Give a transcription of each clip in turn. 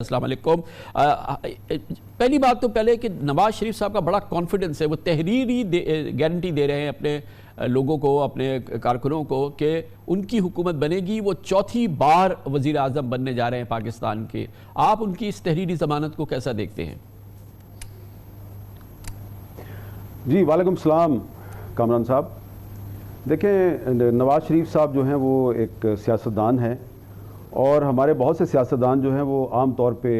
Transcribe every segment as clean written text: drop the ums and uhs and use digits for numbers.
अस्सलाम वालेकुम। पहली बात तो पहले कि नवाज शरीफ साहब का बड़ा कॉन्फिडेंस है, वो तहरीरी गारंटी दे रहे हैं अपने लोगों को, अपने कारकुनों को कि उनकी हुकूमत बनेगी। वो चौथी बार वज़ीर आज़म बनने जा रहे हैं पाकिस्तान के। आप उनकी इस तहरीरी ज़मानत को कैसा देखते हैं? जी वालेकुम सलाम कामरान साहब। देखें, नवाज शरीफ साहब जो हैं वो एक सियासतदान हैं और हमारे बहुत से सियासतदान जो हैं वो आम तौर पे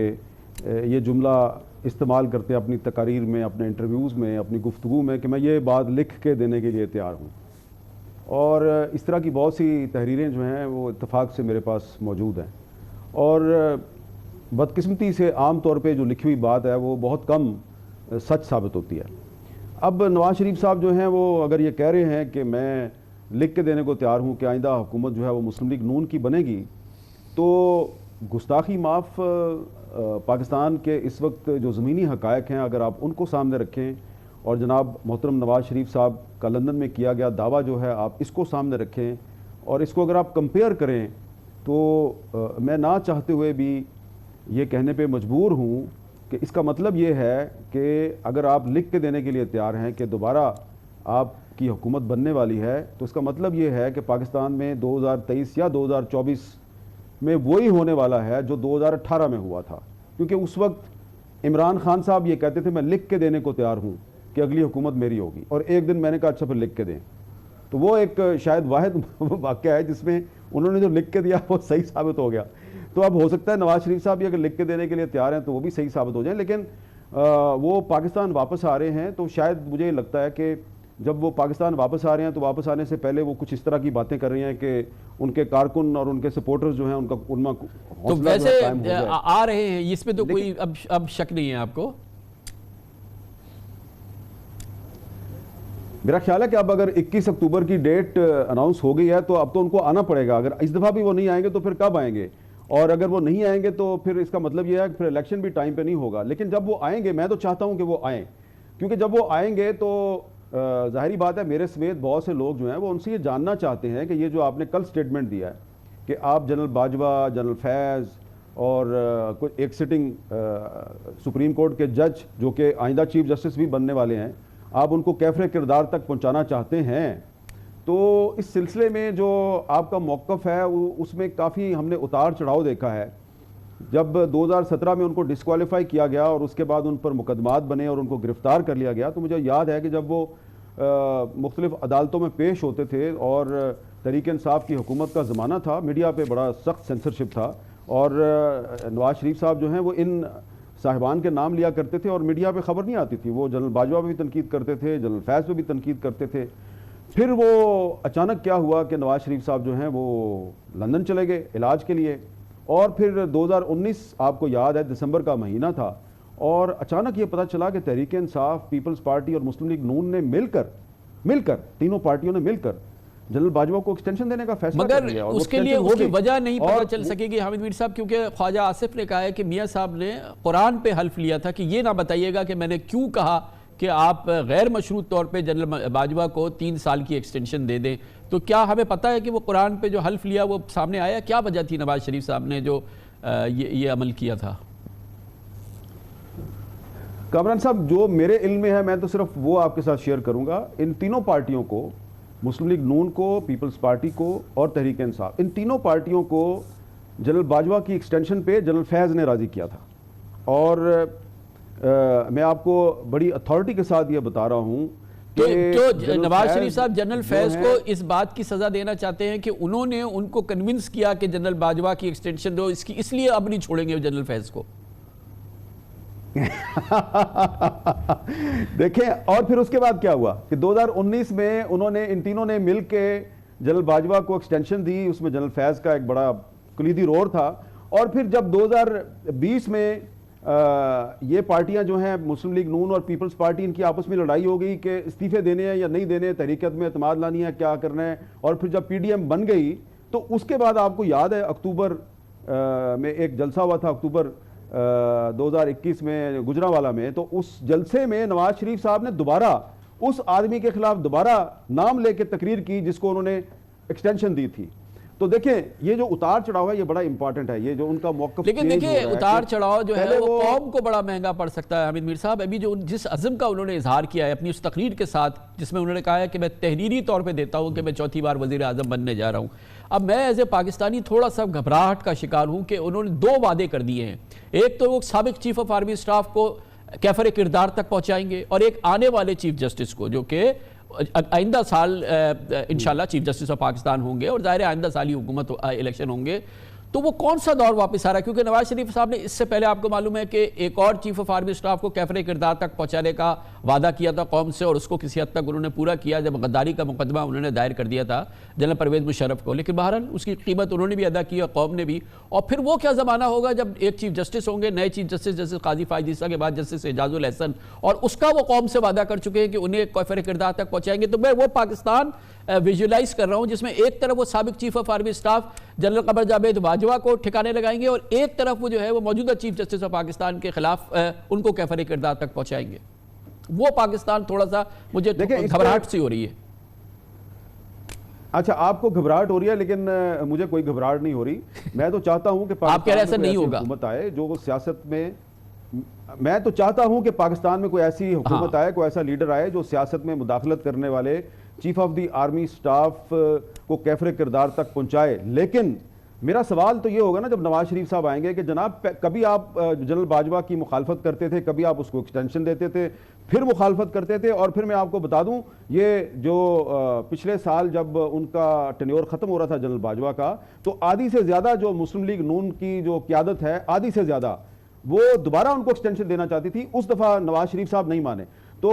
ये जुमला इस्तेमाल करते हैं अपनी तकारीर में, अपने इंटरव्यूज़ में, अपनी गुफ्तगू में कि मैं ये बात लिख के देने के लिए तैयार हूँ। और इस तरह की बहुत सी तहरीरें जो हैं वो इत्तेफाक से मेरे पास मौजूद हैं और बदकिस्मती से आम तौर पे जो लिखी हुई बात है वो बहुत कम सच साबित होती है। अब नवाज शरीफ साहब जो हैं वो अगर ये कह रहे हैं कि मैं लिख के देने को तैयार हूँ कि आइंदा हुकूमत जो है वो मुस्लिम लीग नून की बनेगी, तो गुस्ताखी माफ़ पाकिस्तान के इस वक्त जो ज़मीनी हक़ायक़ हैं अगर आप उनको सामने रखें और जनाब मोहतरम नवाज शरीफ साहब का लंदन में किया गया दावा जो है आप इसको सामने रखें और इसको अगर आप कंपेयर करें, तो मैं ना चाहते हुए भी ये कहने पे मजबूर हूँ कि इसका मतलब ये है कि अगर आप लिख के देने के लिए तैयार हैं कि दोबारा आपकी हुकूमत बनने वाली है, तो इसका मतलब ये है कि पाकिस्तान में 2023 या 2024 में वही होने वाला है जो 2018 में हुआ था। क्योंकि उस वक्त इमरान खान साहब ये कहते थे मैं लिख के देने को तैयार हूँ कि अगली हुकूमत मेरी होगी, और एक दिन मैंने कहा अच्छा फिर लिख के दें। तो वो एक शायद वाहिद वाक़या है जिसमें उन्होंने जो लिख के दिया वो सही साबित हो गया। तो अब हो सकता है नवाज शरीफ साहब भी अगर लिख के देने के लिए तैयार हैं तो वो भी सही साबित हो जाए, लेकिन वो पाकिस्तान वापस आ रहे हैं, तो शायद मुझे लगता है कि जब वो पाकिस्तान वापस आ रहे हैं तो वापस आने से पहले वो कुछ इस तरह की बातें कर रही हैं कि उनके कारकुन और उनके सपोर्टर्स जो हैं उनका तो वैसे आ रहे हैं, इसमें तो कोई अब शक नहीं है आपको? मेरा ख्याल है कि अब अगर 21 अक्टूबर की डेट अनाउंस हो गई है तो अब तो उनको आना पड़ेगा। अगर इस दफ़ा भी वो नहीं आएंगे तो फिर कब आएंगे, और अगर वो नहीं आएंगे तो फिर इसका मतलब ये है कि फिर इलेक्शन भी टाइम पे नहीं होगा। लेकिन जब वो आएंगे, मैं तो चाहता हूं कि वो आएँ, क्योंकि जब वो आएंगे तो ज़ाहिरी बात है मेरे समेत बहुत से लोग जो हैं वो उनसे ये जानना चाहते हैं कि ये जो आपने कल स्टेटमेंट दिया है कि आप जनरल बाजवा, जनरल फैज़ और कोई एक सिटिंग सुप्रीम कोर्ट के जज जो कि आइंदा चीफ जस्टिस भी बनने वाले हैं, आप उनको कैफरे किरदार तक पहुँचाना चाहते हैं, तो इस सिलसिले में जो आपका मौक़िफ़ है उसमें काफ़ी हमने उतार चढ़ाव देखा है। जब 2017 में उनको डिस्क्वालीफाई किया गया और उसके बाद उन पर मुकदमात बने और उनको गिरफ़्तार कर लिया गया, तो मुझे याद है कि जब वो मुख्तलिफ़ अदालतों में पेश होते थे और तहरीक इंसाफ की हुकूमत का ज़माना था, मीडिया पे बड़ा सख्त सेंसरशिप था और नवाज शरीफ साहब जो हैं वो इन साहिबान के नाम लिया करते थे और मीडिया पे ख़बर नहीं आती थी। वो जनरल बाजवा पे भी तनकीद करते थे, जनरल फैज़ पे भी तनकीद करते थे। फिर वो अचानक क्या हुआ कि नवाज शरीफ साहब जो हैं वो लंदन चले गए इलाज के लिए, और फिर 2019 आपको याद है दिसंबर का महीना था और अचानक ये पता चला कि तहरीक इंसाफ, पीपल्स पार्टी और मुस्लिम लीग नून ने मिलकर तीनों पार्टियों ने मिलकर जनरल बाजवा को एक्सटेंशन देने का फैसला कर लिया। मगर उसके लिए उसकी वजह नहीं पता चल सकेगी हामिद मीर साहब, क्योंकि ख्वाजा आसिफ ने कहा है कि मियाँ साहब ने कुरान पे हल्फ लिया था कि ये ना बताइएगा कि मैंने क्यों कहा कि आप गैर मशरूत तौर पे जनरल बाजवा को 3 साल की एक्सटेंशन दे दें। तो क्या हमें पता है कि वो कुरान पे जो हल्फ लिया वो सामने आया? क्या वजह थी नवाज शरीफ साहब ने जो ये अमल किया था? कामरान साहब, जो मेरे इल्म में है मैं तो सिर्फ वो आपके साथ शेयर करूंगा। इन तीनों पार्टियों को, मुस्लिम लीग नून को, पीपल्स पार्टी को और तहरीक इंसाफ, इन तीनों पार्टियों को जनरल बाजवा की एक्सटेंशन पे जनरल फैज़ ने राज़ी किया था। और मैं आपको बड़ी अथॉरिटी के साथ ये बता रहा हूँ तो नवाज शरीफ साहब जनरल फैज को इस बात की सजा देना चाहते हैं कि उन्होंने उनको कन्विंस किया कि जनरल बाजवा की एक्सटेंशन दो, इसलिए अब नहीं छोड़ेंगे जनरल फैज को। देखें, और फिर उसके बाद क्या हुआ कि 2019 में उन्होंने, इन तीनों ने मिल के जनरल बाजवा को एक्सटेंशन दी, उसमें जनरल फैज का एक बड़ा कलीदी रोल था। और फिर जब 2020 में ये पार्टियां जो हैं मुस्लिम लीग नून और पीपल्स पार्टी, इनकी आपस में लड़ाई हो गई कि इस्तीफे देने हैं या नहीं देने, तहरीकत में एतमाद लानी है, क्या करना है। और फिर जब पीडीएम बन गई तो उसके बाद आपको याद है अक्टूबर में एक जलसा हुआ था, अक्टूबर 2021 में गुजरांवाला में। तो उस जलसे में नवाज शरीफ साहब ने दोबारा उस आदमी के खिलाफ दोबारा नाम लेके तकरीर की जिसको उन्होंने एक्सटेंशन दी थी। तो देखें ये जो उतार चढ़ाव है ये बड़ा इंपॉर्टेंट है, ये जो उनका मौक़िफ़ लेकिन देखिए उतार चढ़ाव जो है वो कौम को बड़ा महंगा पड़ सकता है। हामिद मीर साहब अभी जो जिस अज़म का उन्होंने इजहार किया है अपनी उस तकरीर के साथ, जिसमें उन्होंने कहा है कि मैं तहरीरी तौर पे देता हूं कि मैं चौथी बार वज़ीर आज़म बनने जा रहा हूं, अब मैं एज ए पाकिस्तानी थोड़ा सा घबराहट का शिकार हूं कि उन्होंने दो वादे कर दिए हैं। एक तो वो साबिक चीफ ऑफ आर्मी स्टाफ को कैफर किरदार तक पहुंचाएंगे और एक आने वाले चीफ जस्टिस को, जो कि आइंदा साल इंशाल्लाह चीफ जस्टिस ऑफ पाकिस्तान होंगे और ज़ाहिर आइंदा साल ही हुकूमत इलेक्शन होंगे, तो वो कौन सा दौर वापस आ रहा है? क्योंकि नवाज शरीफ साहब ने इससे पहले आपको मालूम है कि एक और चीफ ऑफ आर्मी स्टाफ को कैफरे किरदार तक पहुंचाने का वादा किया था कौम से, और उसको किसी हद तक उन्होंने पूरा किया जब गद्दारी का मुकदमा उन्होंने दायर कर दिया था जनरल परवेज मुशर्रफ को। लेकिन बहरहाल उसकी कीमत उन्होंने भी अदा की और कौम ने भी। और फिर वो क्या ज़माना होगा जब एक चीफ जस्टिस होंगे, नए chief justice justice Qazi Faez ईसा के बाद जस्टिस एजाजुल एहसन, और उसका वो कौम से वादा कर चुके हैं कि उन्हें कैफरे किरदार तक पहुँचाएंगे। तो मैं वो पाकिस्तान विजुलाइज कर रहा हूं जिसमें एक तरफ वो साबिक chief of army staff general Qamar Javed Bajwa को ठिकाने लगाएंगे और एक तरफ वो जो है वो मौजूदा चीफ जस्टिस ऑफ पाकिस्तान के खिलाफ उनको कैफरे किरदार तक पहुंचाएंगे। वो पाकिस्तान थोड़ा सा मुझे घबराहट सी हो रही है। अच्छा, आपको घबराहट हो रही है, लेकिन मुझे कोई घबराहट नहीं हो रही। मैं तो चाहता हूं कि आप कह रहे हैं ऐसा नहीं होगा, हुकूमत आए जो सियासत में, मैं तो चाहता हूं कि पाकिस्तान में कोई ऐसी हुकूमत आए, कोई ऐसा लीडर आए जो सियासत में मुदाखलत करने वाले chief of the army staff को कैफरे किरदार तक पहुंचाए। लेकिन मेरा सवाल तो ये होगा ना जब नवाज शरीफ साहब आएंगे कि जनाब कभी आप जनरल बाजवा की मुखालफत करते थे, कभी आप उसको एक्सटेंशन देते थे, फिर मुखालफत करते थे, और फिर मैं आपको बता दूं ये जो पिछले साल जब उनका टेन्योर ख़त्म हो रहा था जनरल बाजवा का, तो आधी से ज़्यादा जो मुस्लिम लीग नून की जो क़यादत है, आधी से ज़्यादा वो दोबारा उनको एक्सटेंशन देना चाहती थी। उस दफ़ा नवाज शरीफ साहब नहीं माने। तो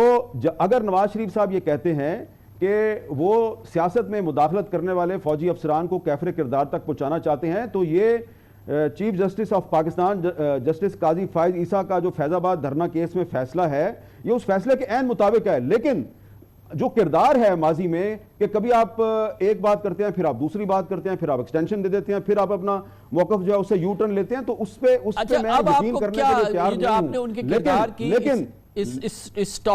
अगर नवाज शरीफ साहब ये कहते हैं कि वो सियासत में मुदाखलत करने वाले फौजी अफसरान को कैफरे किरदार तक पहुंचाना चाहते हैं, तो ये chief justice of Pakistan justice Qazi Faez Isa का जो फैजाबाद धरना केस में फैसला है, ये उस फैसले के ऐन मुताबिक है। लेकिन जो किरदार है माजी में कि कभी आप एक बात करते हैं, फिर आप दूसरी बात करते हैं, फिर आप एक्सटेंशन दे देते हैं, फिर आप अपना मौकफ जो है उससे यू टर्न लेते हैं, तो उस पे मैं यकीन करने के लिए तैयार नहीं हूं। लेकिन इस टॉपिक